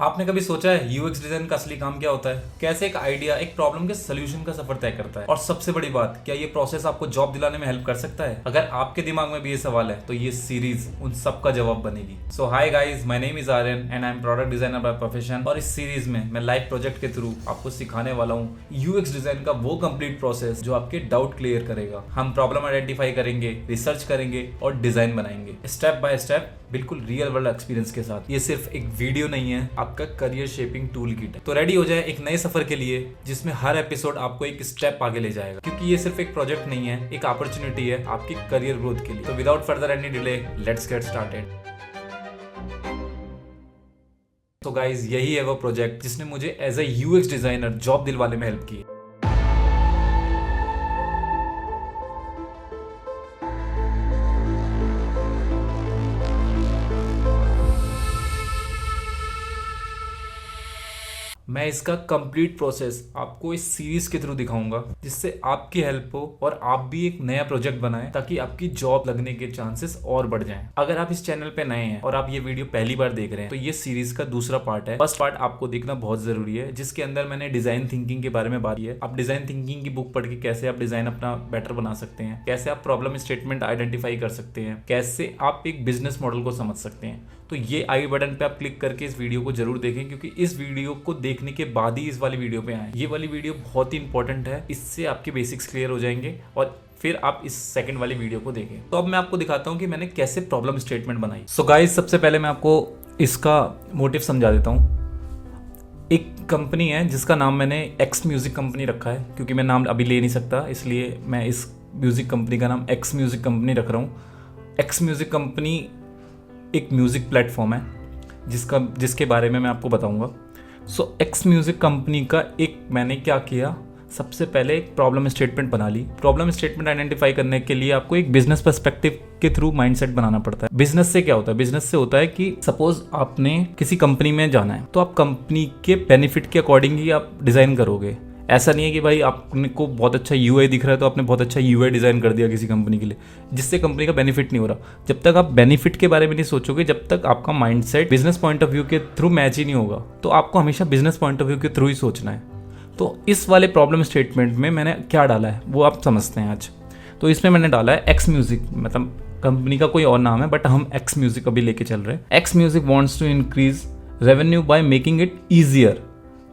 आपने कभी सोचा है यूएक्स डिजाइन का असली काम क्या होता है? कैसे एक आइडिया एक प्रॉब्लम के सोल्यूशन का सफर तय करता है? और सबसे बड़ी बात, क्या ये प्रोसेस आपको जॉब दिलाने में हेल्प कर सकता है? अगर आपके दिमाग में भी ये सवाल है तो ये सीरीज उन सब का जवाब बनेगी। So hi guys, my name is Aryan and I am product designer by profession. और इस सीरीज में मैं लाइव प्रोजेक्ट के थ्रू आपको सिखाने वाला हूँ यूएक्स डिजाइन का वो कंप्लीट प्रोसेस जो आपके डाउट क्लियर करेगा। हम प्रॉब्लम आइडेंटिफाई करेंगे, रिसर्च करेंगे और डिजाइन बनाएंगे स्टेप बाय स्टेप, बिल्कुल रियल वर्ल्ड एक्सपीरियंस के साथ। ये सिर्फ एक वीडियो नहीं है, आपका करियर शेपिंग टूल किट है। तो रेडी हो जाए एक नए सफर के लिए जिसमें हर एपिसोड आपको एक स्टेप आगे ले जाएगा, क्योंकि ये सिर्फ एक प्रोजेक्ट नहीं है, एक अपॉर्चुनिटी है आपकी करियर ग्रोथ के लिए। तो without further any delay, let's get started. तो गाइज, यही है वो प्रोजेक्ट जिसने मुझे as a UX designer job दिलवाने में हेल्प की। मैं इसका कंप्लीट प्रोसेस आपको इस सीरीज के थ्रू दिखाऊंगा, जिससे आपकी हेल्प हो और आप भी एक नया प्रोजेक्ट बनाएं ताकि आपकी जॉब लगने के चांसेस और बढ़ जाएं। अगर आप इस चैनल पे नए हैं और आप ये वीडियो पहली बार देख रहे हैं तो ये सीरीज का दूसरा पार्ट है। फर्स्ट पार्ट आपको देखना बहुत जरूरी है, जिसके अंदर मैंने डिजाइन थिंकिंग के बारे में बात की है। आप डिजाइन थिंकिंग की बुक पढ़ के कैसे आप डिजाइन अपना बेटर बना सकते हैं, कैसे आप प्रॉब्लम स्टेटमेंट आइडेंटिफाई कर सकते हैं, कैसे आप एक बिजनेस मॉडल को समझ सकते हैं। तो ये आई बटन पे आप क्लिक करके इस वीडियो को जरूर देखें, क्योंकि इस वीडियो को देखने के बाद ही इस वाली वीडियो पे आए। ये वाली वीडियो बहुत ही इंपॉर्टेंट है, इससे आपके बेसिक्स क्लियर हो जाएंगे और फिर आप इस सेकंड वाली वीडियो को देखें। तो अब मैं आपको दिखाता हूँ कि मैंने कैसे प्रॉब्लम स्टेटमेंट बनाई। सो गाइस, सबसे पहले मैं आपको इसका मोटिव समझा देता हूँ। एक कंपनी है जिसका नाम मैंने एक्स म्यूजिक कंपनी रखा है, क्योंकि मैं नाम अभी ले नहीं सकता, इसलिए मैं इस म्यूजिक कंपनी का नाम एक्स म्यूजिक कंपनी रख रहा हूँ। एक्स म्यूजिक कंपनी एक म्यूजिक प्लेटफॉर्म है जिसके बारे में मैं आपको बताऊंगा। सो एक्स म्यूजिक कंपनी का मैंने क्या किया, सबसे पहले एक प्रॉब्लम स्टेटमेंट बना ली। प्रॉब्लम स्टेटमेंट आइडेंटिफाई करने के लिए आपको एक बिजनेस पर्सपेक्टिव के थ्रू माइंडसेट बनाना पड़ता है। बिजनेस से क्या होता है? बिजनेस से होता है कि सपोज आपने किसी कंपनी में जाना है, तो आप कंपनी के बेनिफिट के अकॉर्डिंग ही आप डिजाइन करोगे। ऐसा नहीं है कि भाई आपको बहुत अच्छा यूआई दिख रहा है तो आपने बहुत अच्छा यूआई डिजाइन कर दिया किसी कंपनी के लिए, जिससे कंपनी का बेनिफिट नहीं हो रहा। जब तक आप बेनिफिट के बारे में नहीं सोचोगे, जब तक आपका mindset business point of view के थ्रू मैच ही नहीं होगा, तो आपको हमेशा बिजनेस पॉइंट ऑफ व्यू के थ्रू ही सोचना है। तो इस वाले प्रॉब्लम स्टेटमेंट में मैंने क्या डाला है वो आप समझते हैं आज। तो इसमें मैंने डाला है एक्स म्यूजिक, मतलब कंपनी का कोई और नाम है बट हम एक्स म्यूजिक अभी लेके चल रहे हैं। X music wants to increase revenue by making it easier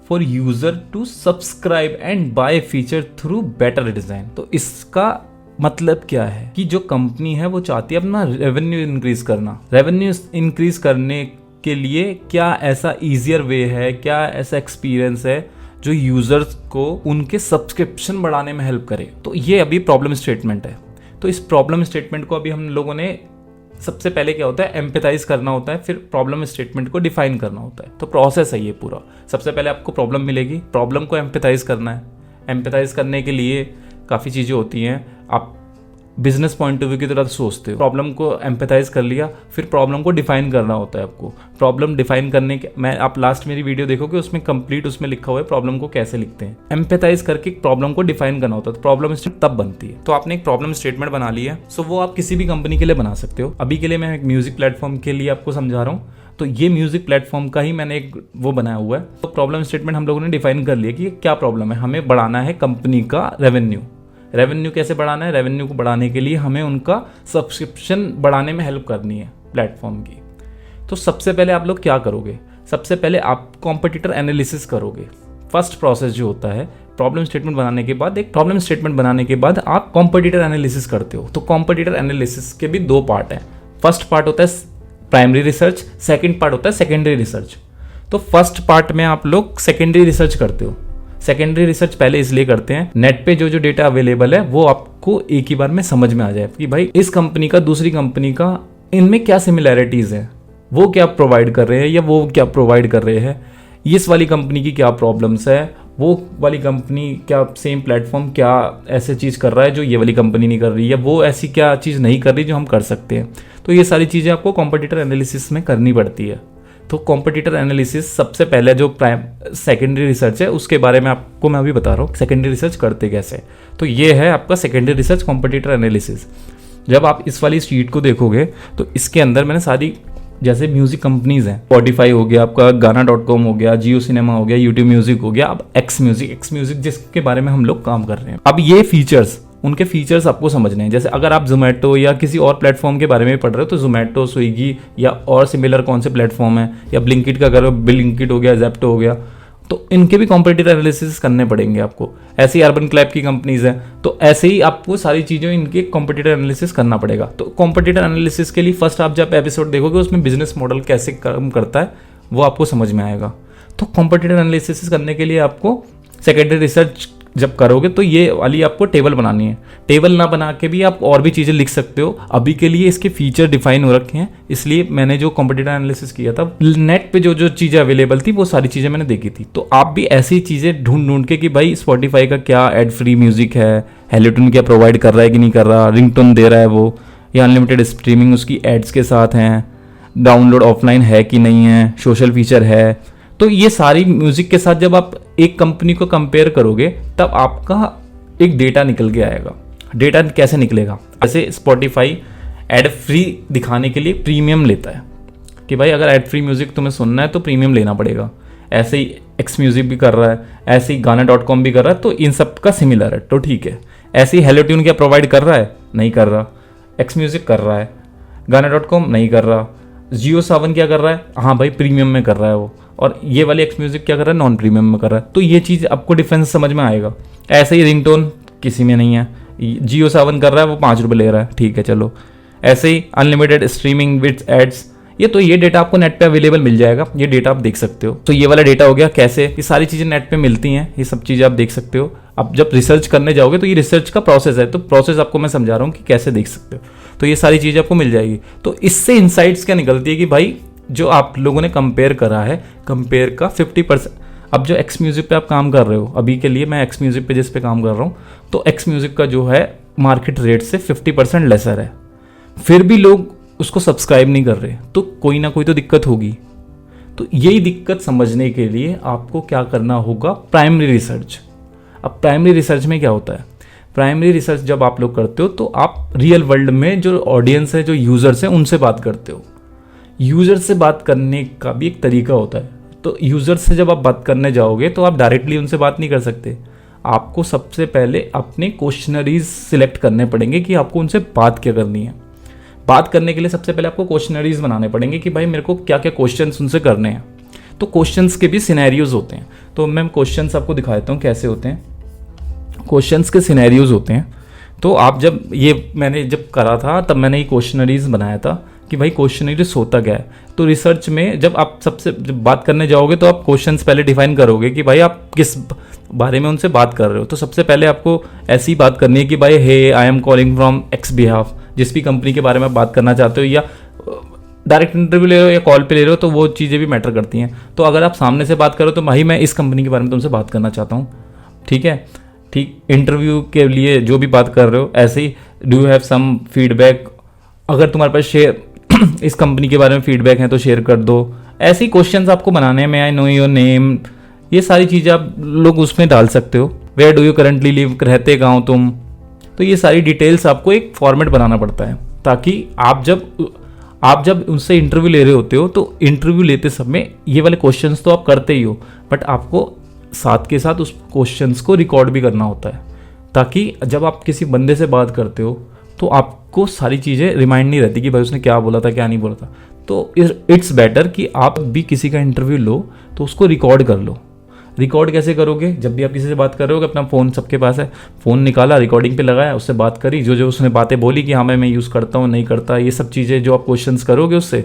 for user to subscribe and buy feature through better design. तो इसका मतलब क्या है कि जो कंपनी है वो चाहती है अपना रेवेन्यू इंक्रीज करना। रेवेन्यू इंक्रीज करने के लिए क्या ऐसा इजियर वे है, क्या ऐसा एक्सपीरियंस है जो यूजर्स को उनके सब्सक्रिप्शन बढ़ाने में हेल्प करे। तो ये अभी प्रॉब्लम स्टेटमेंट है। तो इस प्रॉब्लम स्टेटमेंट को अभी हम लोगों ने, सबसे पहले क्या होता है, एम्पैथाइज करना होता है, फिर प्रॉब्लम स्टेटमेंट को डिफाइन करना होता है। तो प्रोसेस है ये पूरा। सबसे पहले आपको प्रॉब्लम मिलेगी, प्रॉब्लम को एम्पैथाइज करना है। एम्पैथाइज करने के लिए काफ़ी चीज़ें होती हैं। आप बिजनेस पॉइंट ऑफ व्यू की तरह सोचते हो, प्रॉब्लम को एम्पैथाइज कर लिया, फिर प्रॉब्लम को डिफाइन करना होता है आपको। प्रॉब्लम डिफाइन करने के, मैं आप लास्ट मेरी वीडियो देखोगे उसमें कंप्लीट उसमें लिखा हुआ है प्रॉब्लम को कैसे लिखते हैं। एम्पैथाइज करके प्रॉब्लम को डिफाइन करना होता है, तो प्रॉब्लम स्टेटमेंट तब बनती है। तो आपने एक प्रॉब्लम स्टेटमेंट बना ली है, सो वो आप किसी भी कंपनी के लिए बना सकते हो। अभी के लिए मैं एक म्यूजिक प्लेटफॉर्म के लिए आपको समझा रहा हूँ, तो ये म्यूजिक प्लेटफॉर्म का ही मैंने एक वो बनाया हुआ है। तो प्रॉब्लम स्टेटमेंट हम लोगों ने डिफाइन कर लिया कि क्या प्रॉब्लम है। हमें बढ़ाना है कंपनी का रेवेन्यू। रेवेन्यू कैसे बढ़ाना है? रेवेन्यू को बढ़ाने के लिए हमें उनका सब्सक्रिप्शन बढ़ाने में हेल्प करनी है प्लेटफॉर्म की। तो सबसे पहले आप लोग क्या करोगे? सबसे पहले आप कॉम्पिटिटर एनालिसिस करोगे। फर्स्ट प्रोसेस जो होता है, प्रॉब्लम स्टेटमेंट बनाने के बाद, एक प्रॉब्लम स्टेटमेंट बनाने के बाद आप कॉम्पिटिटर एनालिसिस करते हो। तो कॉम्पिटिटर एनालिसिस के भी दो पार्ट हैं। फर्स्ट पार्ट होता है प्राइमरी रिसर्च, सेकेंड पार्ट होता है सेकेंडरी रिसर्च। तो फर्स्ट पार्ट में आप लोग सेकेंडरी रिसर्च करते हो। सेकेंडरी रिसर्च पहले इसलिए करते हैं, नेट पे जो डेटा अवेलेबल है वो आपको एक ही बार में समझ में आ जाए कि भाई इस कंपनी का दूसरी कंपनी का इनमें क्या सिमिलैरिटीज है, वो क्या प्रोवाइड कर रहे हैं या वो क्या प्रोवाइड कर रहे हैं, इस वाली कंपनी की क्या प्रॉब्लम्स है, वो वाली कंपनी क्या सेम प्लेटफॉर्म क्या ऐसे चीज़ कर रहा है जो ये वाली कंपनी नहीं कर रही है, वो ऐसी क्या चीज़ नहीं कर रही जो हम कर सकते हैं। तो ये सारी चीज़ें आपको कॉम्पिटिटर एनालिसिस में करनी पड़ती है। तो कॉम्पिटिटर एनालिसिस सबसे पहले जो सेकेंडरी रिसर्च है उसके बारे में आपको मैं अभी बता रहा हूँ, सेकेंडरी रिसर्च करते कैसे। तो ये है आपका सेकेंडरी रिसर्च कॉम्पिटिटर एनालिसिस। जब आप इस वाली शीट को देखोगे तो इसके अंदर मैंने सारी जैसे म्यूजिक कंपनीज हैं, स्पॉटिफाई हो गया आपका, गाना.com हो गया, जियो सिनेमा हो गया, यूट्यूब म्यूजिक हो गया, अब एक्स म्यूजिक जिसके बारे में हम लोग काम कर रहे हैं। अब ये फीचर्स, उनके फीचर्स आपको समझने हैं। जैसे अगर आप जोमेटो या किसी और प्लेटफॉर्म के बारे में पढ़ रहे हो तो जोमेटो, स्विगी या और सिमिलर कौन से प्लेटफॉर्म है, या ब्लिंकिट का करो, ब्लिंकिट हो गया, ज़ेप्टो हो गया, तो इनके भी कॉम्पिटिटिव एनालिसिस करने पड़ेंगे आपको। ऐसे ही अर्बन क्लैप की कंपनीज हैं, तो ऐसे ही आपको सारी चीज़ें इनके कॉम्पिटिटिव एनालिसिस करना पड़ेगा। तो कॉम्पिटिटिव एनालिसिस के लिए फर्स्ट आप जब एपिसोड देखोगे उसमें बिजनेस मॉडल कैसे काम करता है वो आपको समझ में आएगा। तो कॉम्पिटिटिव एनालिसिस करने के लिए आपको सेकेंडरी रिसर्च जब करोगे तो ये वाली आपको टेबल बनानी है। टेबल ना बना के भी आप और भी चीज़ें लिख सकते हो। अभी के लिए इसके फीचर डिफाइन हो रखे हैं, इसलिए मैंने जो कॉम्पिटिटिव एनालिसिस किया था, नेट पे जो जो चीज़ें अवेलेबल थी वो सारी चीज़ें मैंने देखी थी। तो आप भी ऐसी चीज़ें ढूंढ के कि भाई स्पॉटिफाई का क्या एड फ्री म्यूजिक है, हेलोटून क्या प्रोवाइड कर रहा है कि नहीं कर रहा, रिंगटोन दे रहा है वो, या अनलिमिटेड स्ट्रीमिंग उसकी एड्स के साथ हैं, डाउनलोड ऑफलाइन है कि नहीं है, सोशल फीचर है। तो ये सारी म्यूजिक के साथ जब आप एक कंपनी को कंपेयर करोगे तब आपका एक डेटा निकल के आएगा। डेटा कैसे निकलेगा? जैसे स्पॉटिफाई एड फ्री दिखाने के लिए प्रीमियम लेता है कि भाई अगर एड फ्री म्यूजिक तुम्हें सुनना है तो प्रीमियम लेना पड़ेगा। ऐसे ही एक्स म्यूजिक भी कर रहा है, ऐसे ही गाना.com भी कर रहा है, तो इन सब का सिमिलर है, तो ठीक है। ऐसे ही हेलोट्यून क्या प्रोवाइड कर रहा है? नहीं कर रहा। एक्स म्यूजिक कर रहा है, गाना.com नहीं कर रहा। जियो सावन क्या कर रहा है? हाँ भाई प्रीमियम में कर रहा है वो। और ये वाले एक्स म्यूजिक क्या कर रहा है? नॉन प्रीमियम में कर रहा है। तो ये चीज़ आपको डिफरेंस समझ में आएगा। ऐसे ही रिंगटोन किसी में नहीं है, जियो सावन कर रहा है वो 5 रुपये ले रहा है, ठीक है चलो। ऐसे ही अनलिमिटेड स्ट्रीमिंग विद एड्स, ये डेटा आपको नेट पे अवेलेबल मिल जाएगा, ये डेटा आप देख सकते हो। तो ये वाला डेटा हो गया। कैसे? ये सारी चीज़ें नेट पे मिलती हैं, ये सब चीज़ें आप देख सकते हो। अब जब रिसर्च करने जाओगे तो ये रिसर्च का प्रोसेस है, तो प्रोसेस आपको मैं समझा रहा हूँ कि कैसे देख सकते हो। तो ये सारी चीज़ें आपको मिल जाएगी। तो इससे इंसाइट्स क्या निकलती है कि भाई जो आप लोगों ने कंपेयर करा है, कंपेयर का 50%। अब जो एक्स म्यूजिक पे आप काम कर रहे हो, अभी के लिए मैं एक्स म्यूजिक पे जिस पे काम कर रहा हूँ, तो एक्स म्यूजिक का जो है मार्केट रेट से 50% लेसर है, फिर भी लोग उसको सब्सक्राइब नहीं कर रहे, तो कोई ना कोई तो दिक्कत होगी। तो यही दिक्कत समझने के लिए आपको क्या करना होगा? Primary research. अब प्राइमरी रिसर्च में क्या होता है? प्राइमरी रिसर्च जब आप लोग करते हो तो आप रियल वर्ल्ड में जो ऑडियंस है, जो यूजर्स हैं, उनसे बात करते हो। यूजर से बात करने का भी एक तरीका होता है। तो यूजर से जब आप बात करने जाओगे तो आप डायरेक्टली उनसे बात नहीं कर सकते। आपको सबसे पहले अपने क्वेश्चनरीज सिलेक्ट करने पड़ेंगे कि आपको उनसे बात क्या करनी है। बात करने के लिए सबसे पहले आपको क्वेश्चनरीज बनाने पड़ेंगे कि भाई मेरे को क्या क्या क्वेश्चंस उनसे करने हैं। तो क्वेश्चंस के भी सिनेरियोज होते हैं, तो मैं क्वेश्चंस आपको दिखा देता हूँ कैसे होते हैं। क्वेश्चंस के सिनेरियोज होते हैं। तो आप जब ये मैंने जब करा था तब मैंने ये क्वेश्चनरीज बनाया था कि भाई क्वेश्चनरीज होता क्या है। तो रिसर्च में जब आप सबसे जब बात करने जाओगे तो आप क्वेश्चंस पहले डिफाइन करोगे कि भाई आप किस बारे में उनसे बात कर रहे हो। तो सबसे पहले आपको ऐसी बात करनी है कि भाई hey I am calling from X behalf, जिस भी कंपनी के बारे में आप बात करना चाहते हो, या डायरेक्ट इंटरव्यू ले रहे हो या कॉल पे ले रहे हो, तो वो चीज़ें भी मैटर करती हैं। तो अगर आप सामने से बात करो तो भाई मैं इस कंपनी के बारे में तुमसे बात करना चाहता हूँ, ठीक है। ठीक, इंटरव्यू के लिए जो भी बात कर रहे हो, ऐसे ही do you have some feedback, अगर तुम्हारे पास शेयर इस कंपनी के बारे में फीडबैक है तो शेयर कर दो। ऐसे ही क्वेश्चंस आपको बनाने हैं। May I know your name, ये सारी चीज़ें आप लोग उसमें डाल सकते हो। Where do you currently live, रहते कहाँ हो तुम। तो ये सारी डिटेल्स आपको एक फॉर्मेट बनाना पड़ता है, ताकि आप जब उनसे इंटरव्यू ले रहे होते हो तो इंटरव्यू लेते समय ये वाले क्वेश्चंस तो आप करते ही हो, बट आपको साथ के साथ उस क्वेश्चंस को रिकॉर्ड भी करना होता है, ताकि जब आप किसी बंदे से बात करते हो तो आपको सारी चीज़ें रिमाइंड नहीं रहती कि भाई उसने क्या बोला था क्या नहीं बोला था। तो इट्स बेटर कि आप भी किसी का इंटरव्यू लो तो उसको रिकॉर्ड कर लो। रिकॉर्ड कैसे करोगे? जब भी आप किसी से बात कर रहे हो, अपना फ़ोन सबके पास है, फ़ोन निकाला, रिकॉर्डिंग पे लगाया, उससे बात करी, जो जो उसने बातें बोली कि हाँ मैं यूज़ करता हूँ नहीं करता, ये सब चीज़ें जो आप क्वेश्चंस करोगे उससे,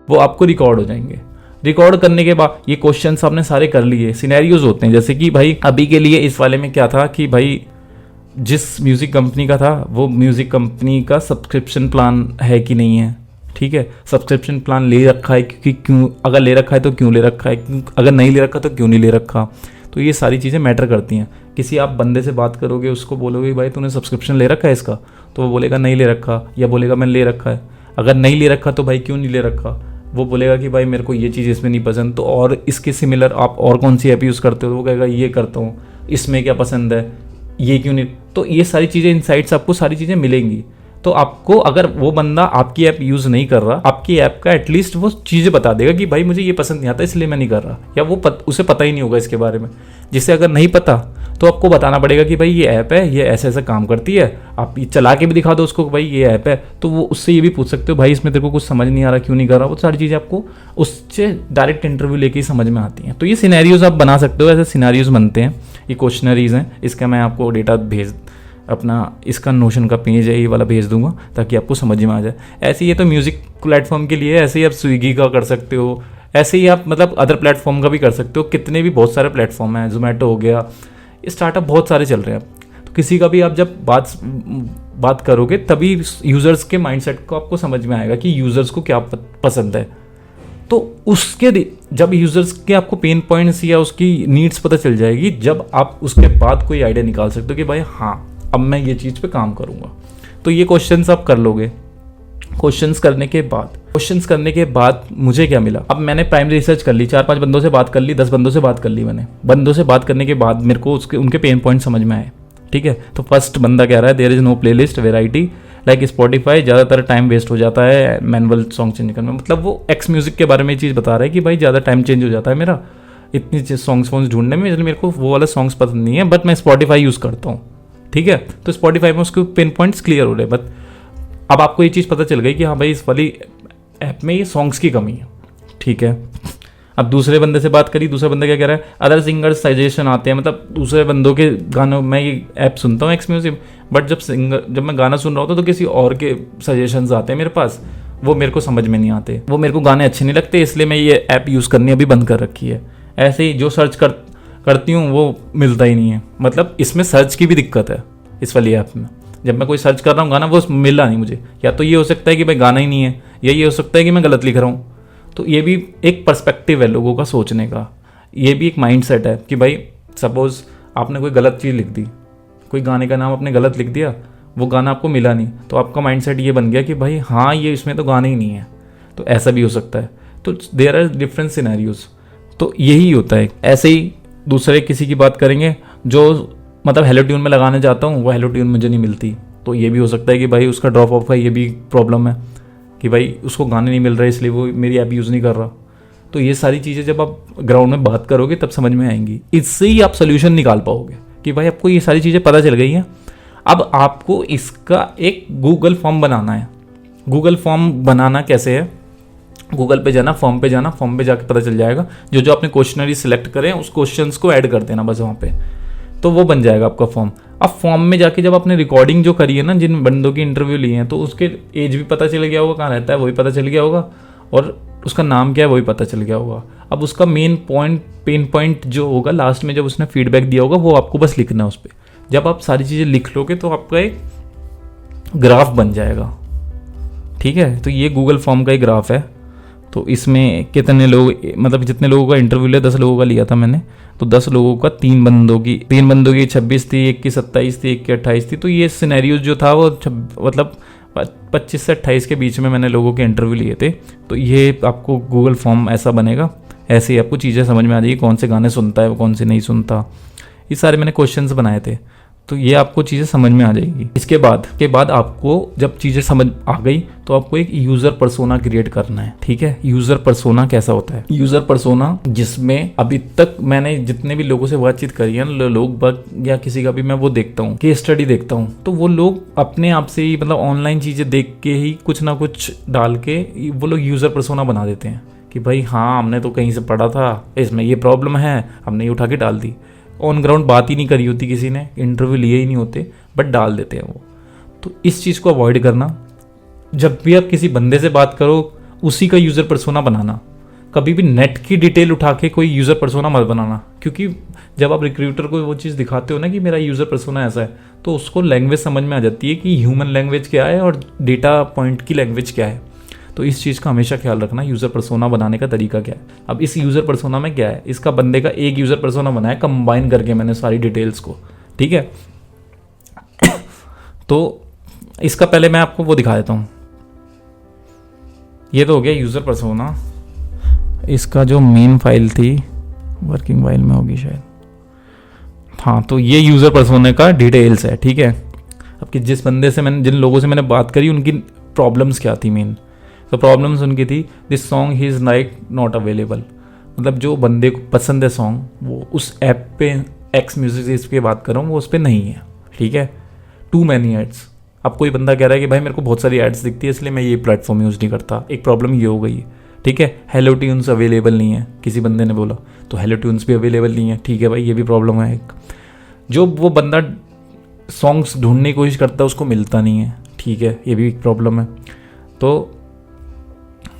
वो आपको रिकॉर्ड हो जाएंगे। रिकॉर्ड करने के बाद ये क्वेश्चंस आपने सारे कर लिए। सिनेरियोज होते हैं, जैसे कि भाई अभी के लिए इस वाले में क्या था कि भाई जिस म्यूज़िक कंपनी का था वो म्यूज़िक कंपनी का सब्सक्रिप्शन प्लान है कि नहीं है, ठीक है। सब्सक्रिप्शन प्लान ले रखा है क्योंकि क्यों, अगर ले रखा है तो क्यों ले रखा है, अगर नहीं ले रखा तो क्यों नहीं ले रखा। तो ये सारी चीज़ें मैटर करती हैं। किसी आप बंदे से बात करोगे, उसको बोलोगे भाई तूने सब्सक्रिप्शन ले रखा है इसका, तो वो बोलेगा नहीं ले रखा, या बोलेगा मैंने ले रखा है। अगर नहीं ले रखा तो भाई क्यों नहीं ले रखा, वो बोलेगा कि भाई मेरे को ये चीज़ इसमें नहीं पसंद, तो और इसके सिमिलर आप और कौन सी ऐप यूज़ करते हो, वो कहेगा ये करता हूँ, इसमें क्या पसंद है, ये क्यों नहीं। तो ये सारी चीज़ें, इनसाइट्स आपको सारी चीज़ें मिलेंगी। तो आपको अगर वो बंदा आपकी ऐप यूज़ नहीं कर रहा, आपकी ऐप का एटलीस्ट वो चीज़ें बता देगा कि भाई मुझे ये पसंद नहीं आता इसलिए मैं नहीं कर रहा, या वो उसे पता ही नहीं होगा इसके बारे में। जिससे अगर नहीं पता तो आपको बताना पड़ेगा कि भाई ये ऐप है, ये ऐसे ऐसे काम करती है, आप ये चला के भी दिखा दो उसको कि भाई ये ऐप है। तो वो उससे ये भी पूछ सकते हो भाई इसमें तेरे को कुछ समझ नहीं आ रहा, क्यों नहीं कर रहा। वो सारी चीज़ें आपको उससे डायरेक्ट इंटरव्यू लेके ही समझ में आती हैं। तो ये सिनेरियोज आप बना सकते हो, ऐसे सिनेरियोज बनते हैं, ये क्वेश्चनरीज हैं। इसका मैं आपको डेटा अपना इसका नोशन का पेज है ये वाला भेज दूंगा ताकि आपको समझ में आ जाए। ऐसे ही ये तो म्यूज़िक प्लेटफॉर्म के लिए, ऐसे ही आप स्विगी का कर सकते हो, ऐसे ही आप मतलब अदर प्लेटफॉर्म का भी कर सकते हो। कितने भी बहुत सारे प्लेटफॉर्म हैं, जोमेटो हो गया, स्टार्टअप बहुत सारे चल रहे हैं। तो किसी का भी आप जब बात करोगे तभी यूज़र्स के माइंडसेट को आपको समझ में आएगा कि यूज़र्स को क्या पसंद है। तो उसके जब यूज़र्स के आपको पेन पॉइंट्स या उसकी नीड्स पता चल जाएगी, जब आप उसके बाद कोई आइडिया निकाल सकते हो कि भाई हाँ अब मैं ये चीज़ पे काम करूँगा। तो ये क्वेश्चंस आप कर लोगे। क्वेश्चंस करने के बाद मुझे क्या मिला, अब मैंने प्राइमरी रिसर्च कर ली, 4-5 बंदों से बात कर ली, 10 बंदों से बात कर ली मैंने। बंदों से बात करने के बाद मेरे को उनके पेन पॉइंट समझ में आए। ठीक है, तो फर्स्ट बंदा कह रहा है there is no playlist variety like Spotify, ज़्यादातर टाइम वेस्ट हो जाता है मैनुअल सॉन्ग चेंज करने में। मतलब वो एक्स म्यूज़िक के बारे में चीज़ बता रहा है कि भाई ज़्यादा टाइम चेंज हो जाता है मेरा इतनी सॉन्ग्स ढूंढने में, इसलिए मेरे को वो वाला सॉन्ग्स पसंद नहीं है, बट मैं स्पॉटिफाई यूज़ करता हूँ। ठीक है, तो स्पॉटिफाई में उसके पेन पॉइंट्स क्लियर हो रहे। बट अब आपको ये चीज़ पता चल गई कि हाँ भाई इस वाली ऐप में ये सॉन्ग्स की कमी है। ठीक है, अब दूसरे बंदे से बात करी, दूसरा बंदा क्या कह रहा है, अदर सिंगर्स सजेशन आते हैं, मतलब दूसरे बंदों के गानों में ये ऐप सुनता हूँ एक्स म्यूजिक, बट जब मैं गाना सुन रहा होता तो किसी और के सजेशंस आते हैं मेरे पास, वो मेरे को समझ में नहीं आते, वो मेरे को गाने अच्छे नहीं लगते, इसलिए मैं ये ऐप यूज़ करनी अभी बंद कर रखी है। ऐसे ही जो सर्च करती हूँ वो मिलता ही नहीं है। मतलब इसमें सर्च की भी दिक्कत है इस वाली ऐप में। जब मैं कोई सर्च कर रहा हूँ गाना, वो मिला नहीं मुझे। या तो ये हो सकता है कि भाई गाना ही नहीं है, या ये हो सकता है कि मैं गलत लिख रहा हूँ। तो ये भी एक पर्सपेक्टिव है लोगों का सोचने का, ये भी एक माइंडसेट है कि भाई सपोज़ आपने कोई गलत चीज़ लिख दी, कोई गाने का नाम आपने गलत लिख दिया, वो गाना आपको मिला नहीं, तो आपका माइंडसेट ये बन गया कि भाई हाँ ये इसमें तो गाना ही नहीं है। तो ऐसा भी हो सकता है। तो देयर आर डिफरेंट सिनेरियोज। तो यही होता है। ऐसे ही दूसरे किसी की बात करेंगे जो मतलब हेलो ट्यून में लगाने चाहता हूँ, वो हेलो ट्यून मुझे नहीं मिलती, तो ये भी हो सकता है कि भाई उसका ड्रॉप ऑफ का ये भी प्रॉब्लम है कि भाई उसको गाने नहीं मिल रहे इसलिए वो मेरी ऐप यूज़ नहीं कर रहा। तो ये सारी चीज़ें जब आप ग्राउंड में बात करोगे तब समझ में आएंगी। इससे ही आप सोल्यूशन निकाल पाओगे कि भाई आपको ये सारी चीज़ें पता चल गई हैं। अब आपको इसका एक गूगल फॉर्म बनाना है। गूगल फॉर्म बनाना कैसे है, गूगल पे जाना, फॉर्म पे जाना, फॉर्म पे जाके पता चल जाएगा। जो आपने क्वेश्चनरी सिलेक्ट करें उस क्वेश्चंस को ऐड कर देना बस वहाँ पे, तो वो बन जाएगा आपका फॉर्म। अब फॉर्म में जाके जब आपने रिकॉर्डिंग जो करी है ना, जिन बंदों की इंटरव्यू ली है, तो उसके एज भी पता चल गया होगा, कहाँ रहता है वो भी पता चल गया होगा, और उसका नाम क्या है वो भी पता चल गया होगा। अब उसका पेन पॉइंट जो होगा लास्ट में जब उसने फीडबैक दिया होगा, वो आपको बस लिखना है उस पर। जब आप सारी चीज़ें लिख लोगे तो आपका एक ग्राफ बन जाएगा। ठीक है, तो ये गूगल फॉर्म का एक ग्राफ है। तो इसमें कितने लोग, मतलब जितने लोगों का इंटरव्यू लिया, 10 लोगों का लिया था मैंने, तो 10 लोगों का 3 बंदों की 26 थी, एक की 27 थी, एक की 28 थी। तो ये सिनेरियो जो था वो मतलब 25 से 28 के बीच में मैंने लोगों के इंटरव्यू लिए थे। तो ये आपको गूगल फॉर्म ऐसा बनेगा। ऐसे ही आपको चीज़ें समझ में आ जाएगी, कौन से गाने सुनता है, कौन से नहीं सुनता। ये सारे मैंने क्वेश्चंस बनाए थे, तो ये आपको चीज़ें समझ में आ जाएगी। इसके बाद आपको जब चीज़ें समझ आ गई तो आपको एक यूज़र पर्सोना क्रिएट करना है। ठीक है, यूज़र पर्सोना कैसा होता है? यूज़र पर्सोना जिसमें अभी तक मैंने जितने भी लोगों से बातचीत करी है, लोग बाग या किसी का भी मैं वो देखता हूँ, केस स्टडी देखता हूँ, तो वो लोग अपने आप से ही मतलब ऑनलाइन चीज़ें देख के ही कुछ ना कुछ डाल के वो लोग यूज़र पर्सोना बना देते हैं कि भाई हाँ हमने तो कहीं से पढ़ा था, इसमें ये प्रॉब्लम है, हमने ये उठा के डाल दी। ऑन ग्राउंड बात ही नहीं करी होती किसी ने, इंटरव्यू लिए ही नहीं होते, बट डाल देते हैं वो। तो इस चीज़ को अवॉइड करना। जब भी आप किसी बंदे से बात करो उसी का यूज़र पर्सोना बनाना। कभी भी नेट की डिटेल उठा के कोई यूज़र पर्सोना मत बनाना, क्योंकि जब आप रिक्रूटर को वो चीज़ दिखाते हो ना कि मेरा यूज़र पर्सोना ऐसा है, तो उसको लैंग्वेज समझ में आ जाती है कि ह्यूमन लैंग्वेज क्या है और डेटा पॉइंट की लैंग्वेज क्या है। तो इस चीज़ का हमेशा ख्याल रखना, यूज़र पर्सोना बनाने का तरीका क्या है। अब इस यूज़र पर्सोना में क्या है, इसका बंदे का एक यूज़र पर्सोना बनाया कंबाइन करके मैंने सारी डिटेल्स को। ठीक है, तो इसका पहले मैं आपको वो दिखा देता हूँ। ये तो हो गया यूज़र पर्सोना। इसका जो मेन फाइल थी, वर्किंग फाइल में होगी शायद, हाँ, तो ये यूज़र पर्सोना का डिटेल्स है। ठीक है, आपकी जिन लोगों से मैंने बात करी उनकी प्रॉब्लम्स क्या थी मेन। तो प्रॉब्लम्स उनकी थी, this song he is like not available, मतलब जो बंदे को पसंद है सॉन्ग वो उस ऐप पे, एक्स म्यूजिक इस पे बात कर रहा हूँ, वो उस पर नहीं है, ठीक है। Too many ads. अब कोई बंदा कह रहा है कि भाई मेरे को बहुत सारी एड्स दिखती है इसलिए मैं ये प्लेटफॉर्म यूज़ नहीं करता, एक प्रॉब्लम ये हो गई है, ठीक है। हेलो ट्यून्स अवेलेबल नहीं है, किसी बंदे ने बोला, तो हेलो ट्यून्स भी अवेलेबल नहीं है, ठीक है भाई, ये भी प्रॉब्लम है एक। जो वो बंदा सॉन्ग्स ढूंढने की कोशिश करता है उसको मिलता नहीं है, ठीक है, ये भी एक प्रॉब्लम है। तो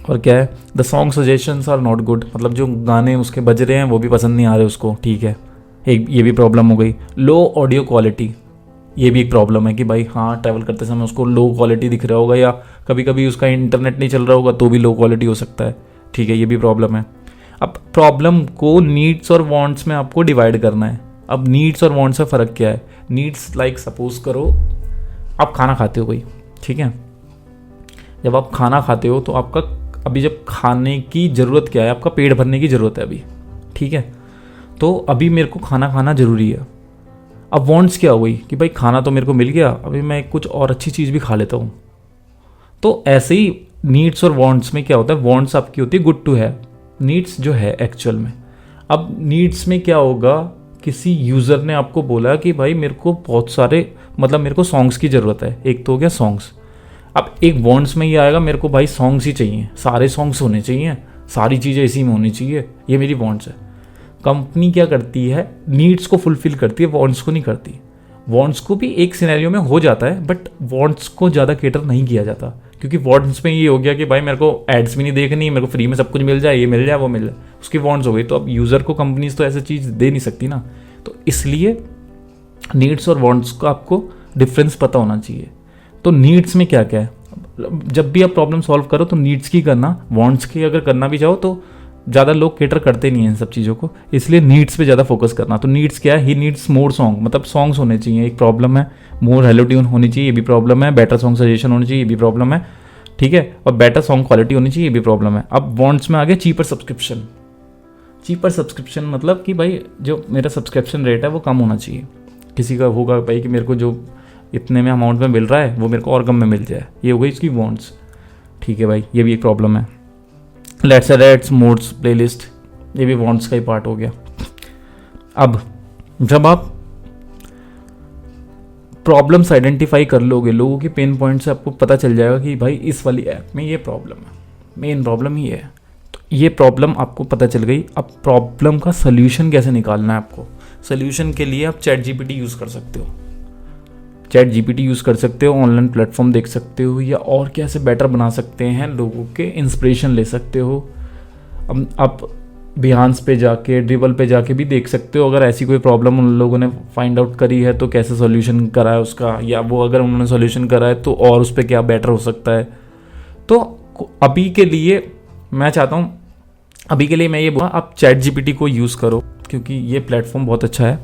और क्या है, the song suggestions are not good, मतलब जो गाने उसके बज रहे हैं वो भी पसंद नहीं आ रहे उसको, ठीक है, एक ये भी प्रॉब्लम हो गई। लो ऑडियो क्वालिटी, ये भी एक प्रॉब्लम है कि भाई हाँ ट्रैवल करते समय उसको लो क्वालिटी दिख रहा होगा, या कभी कभी उसका इंटरनेट नहीं चल रहा होगा तो भी लो क्वालिटी हो सकता है, ठीक है, ये भी प्रॉब्लम है। अब प्रॉब्लम को नीड्स और वांट्स में आपको डिवाइड करना है। अब नीड्स और वांट्स में फ़र्क क्या है? नीड्स लाइक सपोज करो आप खाना खाते हो कोई, ठीक है, जब आप खाना खाते हो तो आपका अभी जब खाने की ज़रूरत क्या है, आपका पेट भरने की ज़रूरत है अभी, ठीक है, तो अभी मेरे को खाना खाना ज़रूरी है। अब वांट्स क्या हो गई कि भाई खाना तो मेरे को मिल गया, अभी मैं कुछ और अच्छी चीज़ भी खा लेता हूँ। तो ऐसे ही नीड्स और वांट्स में क्या होता है, वांट्स आपकी होती है गुड टू हैव, नीड्स जो है एक्चुअल में। अब नीड्स में क्या होगा, किसी यूज़र ने आपको बोला कि भाई मेरे को बहुत सारे, मतलब मेरे को सॉन्ग्स की ज़रूरत है, एक तो हो गया सॉन्ग्स। अब एक वांट्स में ये आएगा, मेरे को भाई सॉन्ग्स ही चाहिए, सारे सॉन्ग्स होने चाहिए, सारी चीज़ें इसी में होनी चाहिए, ये मेरी वांट्स है। कंपनी क्या करती है, नीड्स को फुलफिल करती है, वांट्स को नहीं करती। वांट्स को भी एक सिनेरियो में हो जाता है, बट वांट्स को ज़्यादा केटर नहीं किया जाता, क्योंकि वांट्स में ये हो गया कि भाई मेरे को एड्स भी नहीं देखनी, मेरे को फ्री में सब कुछ मिल जाए, ये मिल जाए वो मिल जाए, उसकी वांट्स हो गई। तो अब यूज़र को कंपनीज तो ऐसी चीज़ दे नहीं सकती ना, तो इसलिए नीड्स और वांट्स का आपको डिफरेंस पता होना चाहिए। तो नीड्स में क्या क्या है, जब भी आप प्रॉब्लम सॉल्व करो तो नीड्स की करना, वांट्स की अगर करना भी चाहो तो ज़्यादा लोग केटर करते नहीं हैं इन सब चीज़ों को, इसलिए नीड्स पे ज़्यादा फोकस करना। तो नीड्स क्या है, ही नीड्स मोर सॉन्ग, मतलब सॉन्ग्स होने चाहिए, एक प्रॉब्लम है। मोर हेलो ट्यून होनी चाहिए, ये भी प्रॉब्लम है। बेटर सॉन्ग सजेशन होनी चाहिए, ये भी प्रॉब्लम है, ठीक है। और बेटर सॉन्ग क्वालिटी होनी चाहिए, ये भी प्रॉब्लम है। अब वांट्स में आ गया चीपर सब्सक्रिप्शन। चीपर सब्सक्रिप्शन मतलब कि भाई जो मेरा सब्सक्रिप्शन रेट है वो कम होना चाहिए। किसी का होगा भाई कि मेरे को जो इतने में अमाउंट में मिल रहा है वो मेरे को और कम में मिल जाए, ये हो गई इसकी वांट्स, ठीक है भाई, ये भी एक प्रॉब्लम है। लेट्स एड्स मोड्स प्लेलिस्ट, ये भी वांट्स का ही पार्ट हो गया। अब जब आप प्रॉब्लम्स आइडेंटिफाई कर लोगे, लोगों के पेन पॉइंट से आपको पता चल जाएगा कि भाई इस वाली ऐप में ये प्रॉब्लम है, मेन प्रॉब्लम ही है, तो ये प्रॉब्लम आपको पता चल गई। अब प्रॉब्लम का सल्यूशन कैसे निकालना है आपको, सल्यूशन के लिए आप चैट जीपीटी यूज़ कर सकते हो, चैट जीपीटी यूज़ कर सकते हो, ऑनलाइन प्लेटफॉर्म देख सकते हो, या और कैसे बेटर बना सकते हैं, लोगों के इंस्पिरेशन ले सकते हो। अब आप बिहांस पे जाके, ड्रिबल पे जाके भी देख सकते हो, अगर ऐसी कोई प्रॉब्लम उन लोगों ने फाइंड आउट करी है तो कैसे सॉल्यूशन करा है उसका, या वो अगर उन्होंने सॉल्यूशन करा है तो और उस पर क्या बेटर हो सकता है। तो अभी के लिए मैं चाहता हूँ, अभी के लिए मैं ये बोला आप चैट जीपीटी को यूज़ करो, क्योंकि ये प्लेटफॉर्म बहुत अच्छा है।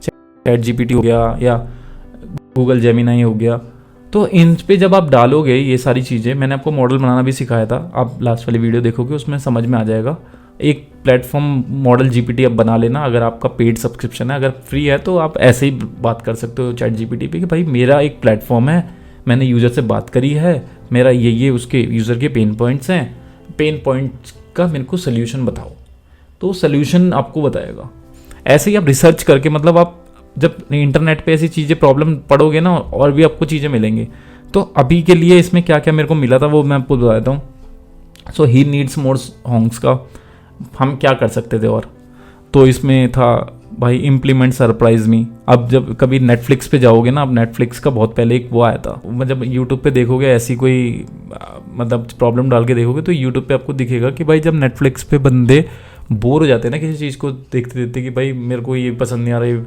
चैट जीपीटी हो गया या गूगल जेमिनाई हो गया, तो इन पे जब आप डालोगे ये सारी चीज़ें, मैंने आपको मॉडल बनाना भी सिखाया था, आप लास्ट वाली वीडियो देखोगे उसमें समझ में आ जाएगा। एक प्लेटफॉर्म मॉडल जीपीटी आप बना लेना, अगर आपका पेड सब्सक्रिप्शन है, अगर फ्री है तो आप ऐसे ही बात कर सकते हो चैट जीपीटी पे कि भाई मेरा एक प्लेटफॉर्म है, मैंने यूज़र से बात करी है, मेरा ये उसके यूज़र के पेन पॉइंट्स हैं, पेन पॉइंट्स का मेरे को सोल्यूशन बताओ, तो सोल्यूशन आपको बताएगा। ऐसे ही आप रिसर्च करके, मतलब आप जब इंटरनेट पे ऐसी चीज़ें प्रॉब्लम पढ़ोगे ना, और भी आपको चीज़ें मिलेंगी। तो अभी के लिए इसमें क्या क्या मेरे को मिला था वो मैं आपको बता देता हूँ। सो ही नीड्स मोर सॉन्ग्स का हम क्या कर सकते थे, और तो इसमें था भाई इम्प्लीमेंट सरप्राइज मी। अब जब कभी नेटफ्लिक्स पे जाओगे ना, अब नेटफ्लिक्स का बहुत पहले एक वो आया था, जब यूट्यूब पे देखोगे ऐसी कोई मतलब प्रॉब्लम डाल के देखोगे तो यूट्यूब पे आपको दिखेगा कि भाई जब नेटफ्लिक्स पे बंदे बोर हो जाते हैं ना किसी चीज़ को देखते देखते कि भाई मेरे को ये पसंद नहीं आ रही,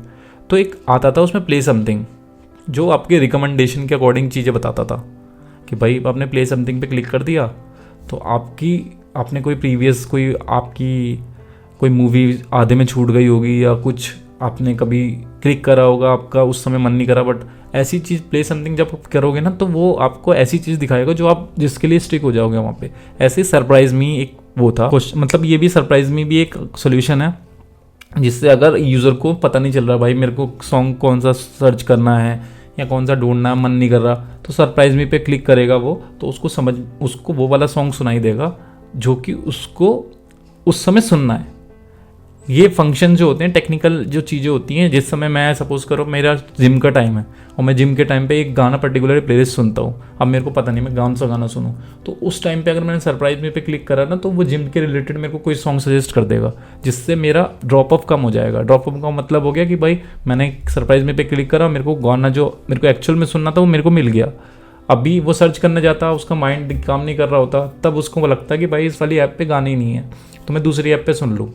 तो एक आता था उसमें प्ले समथिंग, जो आपके रिकमेंडेशन के अकॉर्डिंग चीज़ें बताता था कि भाई आपने प्ले समथिंग पे क्लिक कर दिया तो आपने कोई प्रीवियस कोई आपकी कोई मूवी आधे में छूट गई होगी, या कुछ आपने कभी क्लिक करा होगा, आपका उस समय मन नहीं करा, बट ऐसी चीज़ प्ले समथिंग जब आप करोगे ना तो वो आपको ऐसी चीज़ दिखाएगा जो आप जिसके लिए स्टिक हो जाओगे वहाँ पे। ऐसे सरप्राइज मी एक वो था, मतलब ये भी सरप्राइज मी भी एक सोल्यूशन है, जिससे अगर यूज़र को पता नहीं चल रहा भाई मेरे को सॉन्ग कौन सा सर्च करना है या कौन सा ढूंढना मन नहीं कर रहा, तो सरप्राइज मी पे क्लिक करेगा वो, तो उसको वो वाला सॉन्ग सुनाई देगा जो कि उसको उस समय सुनना है। ये फंक्शन जो होते हैं, टेक्निकल जो चीज़ें होती हैं, जिस समय मैं सपोज करो मेरा जिम का टाइम है और मैं जिम के टाइम पे एक गाना पर्टिकुलर प्लेलिस्ट सुनता हूँ, अब मेरे को पता नहीं मैं कौन सा गाना सुनूँ, तो उस टाइम पे अगर मैंने सरप्राइज मी पे क्लिक करा ना, तो वो जिम के रिलेटेड मेरे को कोई सॉन्ग सजेस्ट कर देगा, जिससे मेरा ड्रॉप ऑफ कम हो जाएगा। ड्रॉप ऑफ का मतलब हो गया कि भाई मैंने सरप्राइज मी पे क्लिक करा, मेरे को गाना जो मेरे को एक्चुअल में सुनना था वो मेरे को मिल गया। अभी वो सर्च करने जाता, उसका माइंड काम नहीं कर रहा होता, तब उसको लगता है कि भाई इस वाली ऐप पे गाने ही नहीं है, तो मैं दूसरी ऐप पे सुन लूँ।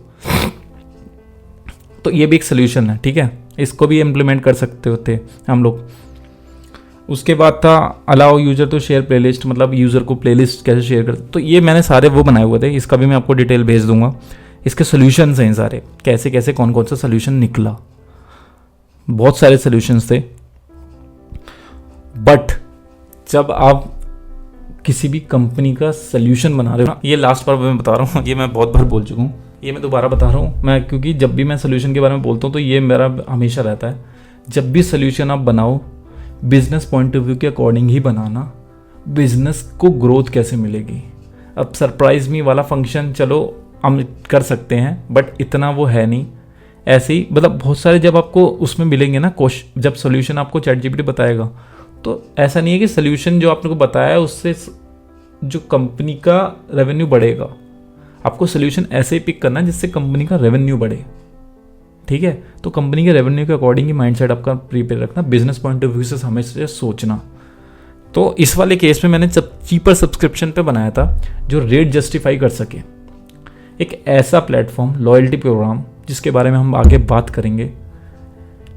तो ये भी एक सोल्यूशन है, ठीक है, इसको भी इम्प्लीमेंट कर सकते होते हम लोग। उसके बाद था allow user to share playlist, मतलब यूज़र को प्लेलिस्ट कैसे शेयर कर, तो ये मैंने सारे वो बनाए हुए थे, इसका भी मैं आपको डिटेल भेज दूंगा। इसके सोल्यूशंस हैं सारे, कैसे कैसे कौन कौन सा सोल्यूशन निकला, बहुत सारे सोल्यूशंस थे। बट जब आप किसी भी कंपनी का सोल्यूशन बना रहे हो, ये लास्ट बार मैं बता रहा हूँ, ये मैं बहुत बार बोल चुका हूँ, ये मैं दोबारा बता रहा हूँ मैं, क्योंकि जब भी मैं सोल्यूशन के बारे में बोलता हूँ तो ये मेरा हमेशा रहता है, जब भी सोल्यूशन आप बनाओ बिजनेस पॉइंट ऑफ व्यू के अकॉर्डिंग ही बनाना। बिजनेस को ग्रोथ कैसे मिलेगी, अब सरप्राइज मी वाला फंक्शन चलो हम कर सकते हैं, बट इतना वो है नहीं। ऐसे ही मतलब बहुत सारे जब आपको उसमें मिलेंगे ना जब सोल्यूशन आपको ChatGPT बताएगा, तो ऐसा नहीं है कि सोल्यूशन जो आपने को बताया उससे जो कंपनी का रेवेन्यू बढ़ेगा। आपको सोल्यूशन ऐसे ही पिक करना है जिससे कंपनी का रेवेन्यू बढ़े, ठीक है। तो कंपनी के रेवेन्यू के अकॉर्डिंग ही माइंडसेट आपका प्रिपेयर रखना, बिजनेस पॉइंट ऑफ व्यू से हमेशा सोचना। तो इस वाले केस में मैंने चीपर सब्सक्रिप्शन पे बनाया था जो रेट जस्टिफाई कर सके, एक ऐसा प्लेटफॉर्म लॉयल्टी प्रोग्राम जिसके बारे में हम आगे बात करेंगे।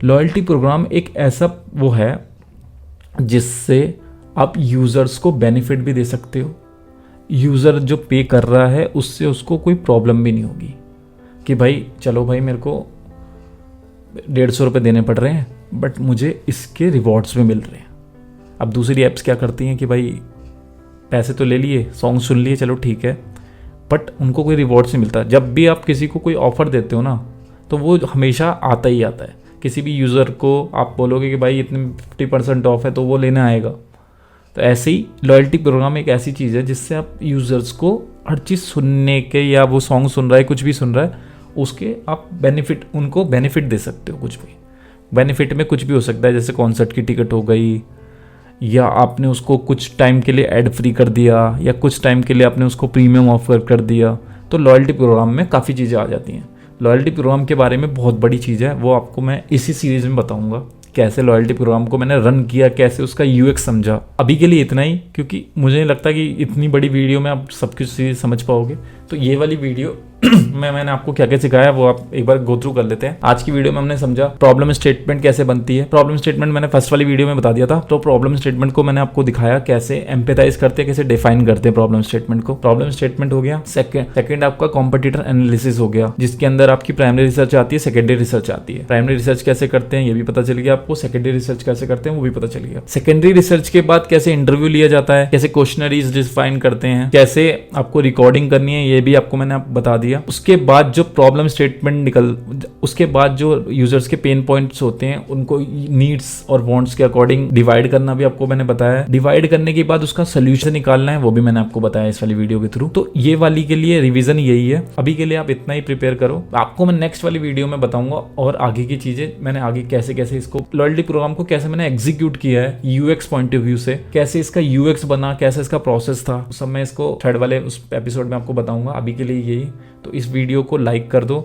लॉयल्टी प्रोग्राम एक ऐसा वो है जिससे आप यूज़र्स को बेनिफिट भी दे सकते हो, यूज़र जो पे कर रहा है उससे उसको कोई प्रॉब्लम भी नहीं होगी कि भाई चलो भाई मेरे को 150 रुपये देने पड़ रहे हैं बट मुझे इसके रिवॉर्ड्स भी मिल रहे हैं। अब दूसरी ऐप्स क्या करती हैं कि भाई पैसे तो ले लिए, सॉन्ग सुन लिए, चलो ठीक है, बट उनको कोई रिवॉर्ड्स नहीं मिलता। जब भी आप किसी को कोई ऑफ़र देते हो ना, तो वो हमेशा आता ही आता है। किसी भी यूज़र को आप बोलोगे कि भाई इतने 50% ऑफ है, तो वो लेने आएगा। तो ऐसे ही लॉयल्टी प्रोग्राम एक ऐसी चीज़ है जिससे आप यूज़र्स को हर चीज़ सुनने के, या वो सॉन्ग सुन रहा है, कुछ भी सुन रहा है, उसके आप उनको बेनिफिट दे सकते हो। कुछ भी बेनिफिट में कुछ भी हो सकता है, जैसे कॉन्सर्ट की टिकट हो गई, या आपने उसको कुछ टाइम के लिए ऐड फ्री कर दिया, या कुछ टाइम के लिए आपने उसको प्रीमियम ऑफर कर दिया। तो लॉयल्टी प्रोग्राम में काफ़ी चीज़ें आ जाती हैं। लॉयल्टी प्रोग्राम के बारे में बहुत बड़ी चीज़ है, वो आपको मैं इसी सीरीज़ में बताऊंगा, कैसे लॉयल्टी प्रोग्राम को मैंने रन किया, कैसे उसका यूएक्स समझा। अभी के लिए इतना ही, क्योंकि मुझे नहीं लगता कि इतनी बड़ी वीडियो में आप सब कुछ चीज़ समझ पाओगे। तो ये वाली वीडियो मैंने आपको क्या क्या सिखाया वो आप एक बार गो थ्रू कर लेते हैं। आज की वीडियो में हमने समझा प्रॉब्लम स्टेटमेंट कैसे बनती है। प्रॉब्लम स्टेटमेंट मैंने फर्स्ट वाली वीडियो में बता दिया था, तो प्रॉब्लम स्टेटमेंट को मैंने आपको दिखाया कैसे एम्पैथाइज करते हैं, कैसे डिफाइन करते हैं प्रॉब्लम स्टेटमेंट को। प्रॉब्लम स्टेटमेंट हो गया। सेकंड आपका कॉम्पिटिटर एनालिसिस हो गया, जिसके अंदर आपकी प्राइमरी रिसर्च आती है, सेकेंडरी रिसर्च आती है। प्राइमरी रिसर्च कैसे करते हैं ये भी पता चल गया आपको, सेकेंडरी रिसर्च कैसे करते हैं वो भी पता चल गया। सेकेंडरी रिसर्च के बाद कैसे इंटरव्यू लिया जाता है, कैसे क्वेश्चनरीज डिफाइन करते हैं, कैसे आपको रिकॉर्डिंग करनी है, ये भी आपको मैंने बता दिया। उसके बाद जो प्रॉब्लम स्टेटमेंट उसके बाद जो यूजर्स के पेन पॉइंट्स होते हैं उनको नीड्स और वांट्स के अकॉर्डिंग डिवाइड करना भी आपको मैंने बताया। डिवाइड करने के बाद उसका सोल्यूशन निकालना है, वो भी मैंने आपको बताया इस वाली वीडियो के थ्रू। तो ये वाली के लिए रिवीजन यही है। अभी के लिए आप इतना ही प्रिपेयर करो, आपको मैं नेक्स्ट वाली वीडियो में बताऊंगा और आगे की चीजें मैंने आगे कैसे कैसे इसको लॉयल्टी प्रोग्राम को कैसे मैंने एग्जीक्यूट किया है यूएक्स पॉइंट ऑफ व्यू से, कैसे इसका यूएक्स बना, कैसे इसका प्रोसेस था, सब मैं इसको थर्ड वाले उस एपिसोड में आपको बताऊंगा। अभी के लिए यही। तो इस वीडियो को लाइक कर दो।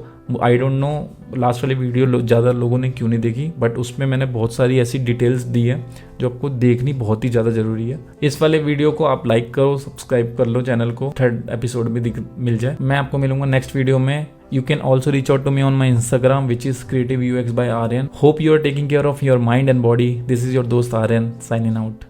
आई डोंट नो लास्ट वाली वीडियो ज़्यादा लोगों ने क्यों नहीं देखी, बट उसमें मैंने बहुत सारी ऐसी डिटेल्स दी है जो आपको देखनी बहुत ही ज़्यादा ज़रूरी है। इस वाले वीडियो को आप लाइक करो, सब्सक्राइब कर लो चैनल को, थर्ड एपिसोड में मिल जाए। मैं आपको मिलूंगा नेक्स्ट वीडियो में। You can also reach out to me on my Instagram, which is creative UX by Aryan. Hope you are taking care of your mind and body. This is your dost Aryan signing out.